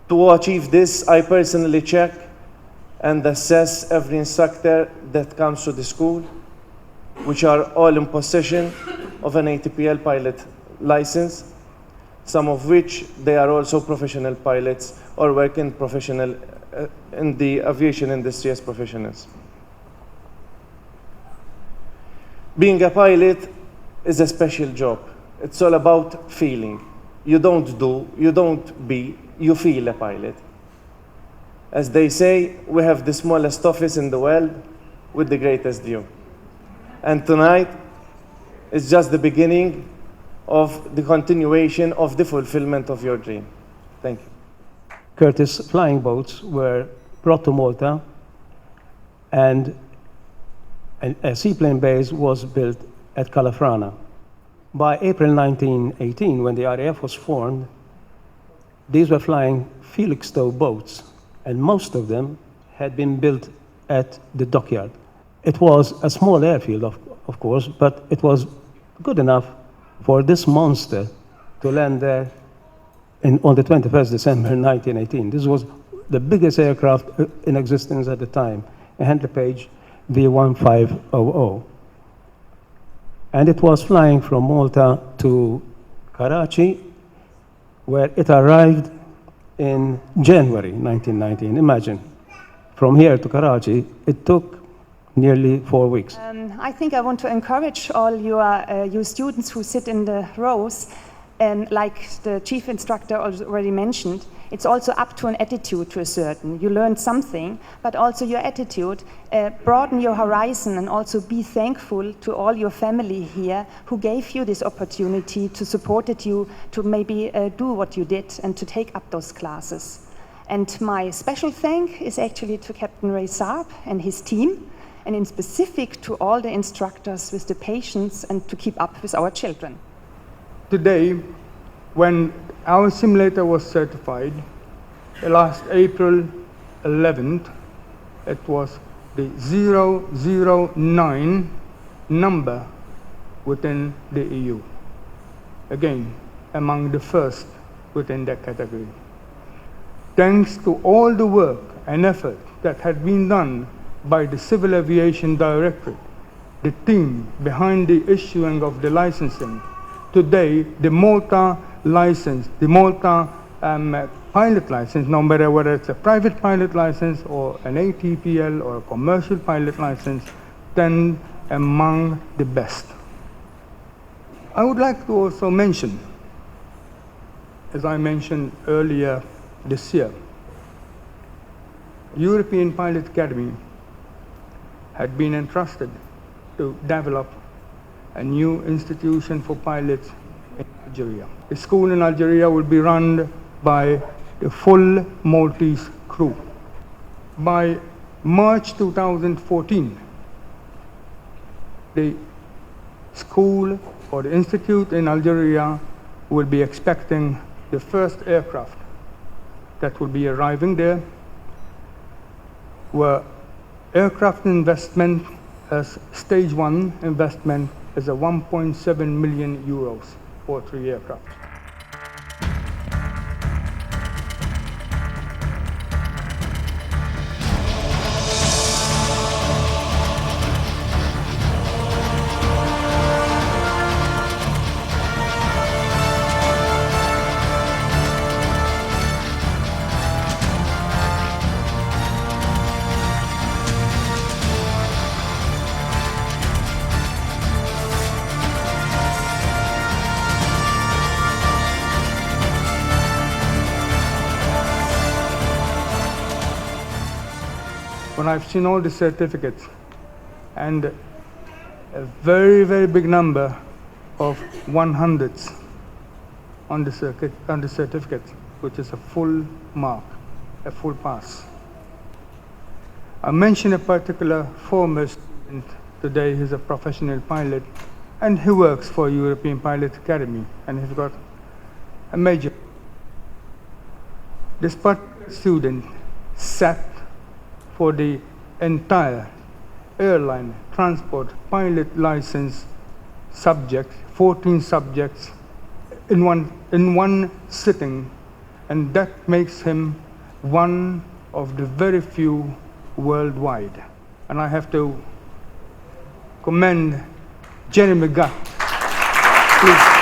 To achieve this, I personally check and assess every instructor that comes to the school, which are all in possession of an ATPL pilot license, some of which they are also professional pilots or working professional in the aviation industry as professionals. Being a pilot is a special job. It's all about feeling. You don't do, you don't be, you feel a pilot. As they say, we have the smallest office in the world with the greatest view. And tonight is just the beginning of the continuation of the fulfillment of your dream. Thank you. Curtiss flying boats were brought to Malta, and a seaplane base was built at Calafrana. By April 1918, when the RAF was formed, these were flying Felixstowe boats, and most of them had been built at the dockyard. It was a small airfield, of course, but it was good enough for this monster to land there on the 21st December 1918. This was the biggest aircraft in existence at the time, a Handley Page V1500. And it was flying from Malta to Karachi, where it arrived in January 1919. Imagine, from here to Karachi, it took nearly 4 weeks. I think I want to encourage all you students who sit in the rows, and like the chief instructor already mentioned, it's also up to an attitude to a certain. You learn something, but also your attitude, broaden your horizon, and also be thankful to all your family here who gave you this opportunity, to supported you to maybe do what you did and to take up those classes. And my special thank is actually to Captain Ray Saab and his team, and in specific to all the instructors with the patience and to keep up with our children. Today, when our simulator was certified, last April 11th, it was the 009 number within the EU. Again, among the first within that category. Thanks to all the work and effort that had been done by the Civil Aviation Directorate, the team behind the issuing of the licensing, today the Malta license, the Malta pilot license, no matter whether it's a private pilot license or an ATPL or a commercial pilot license, then among the best. I would like to also mention, as I mentioned earlier this year, European Pilot Academy had been entrusted to develop a new institution for pilots in Algeria. The school in Algeria will be run by the full Maltese crew. By March 2014, the school or the institute in Algeria will be expecting the first aircraft that will be arriving there, where aircraft investment as stage 1 investment is a 1.7 million euros for 3 aircraft. When I've seen all the certificates and a very, very big number of 100s on the certificate, which is a full mark, a full pass. I mentioned a particular former student today. He's a professional pilot, and he works for European Pilot Academy, and he's got a major. This particular student sat for the entire airline transport pilot license subject, 14 subjects in one sitting and that makes him one of the very few worldwide. And I have to commend Jeremy Gatt. Please.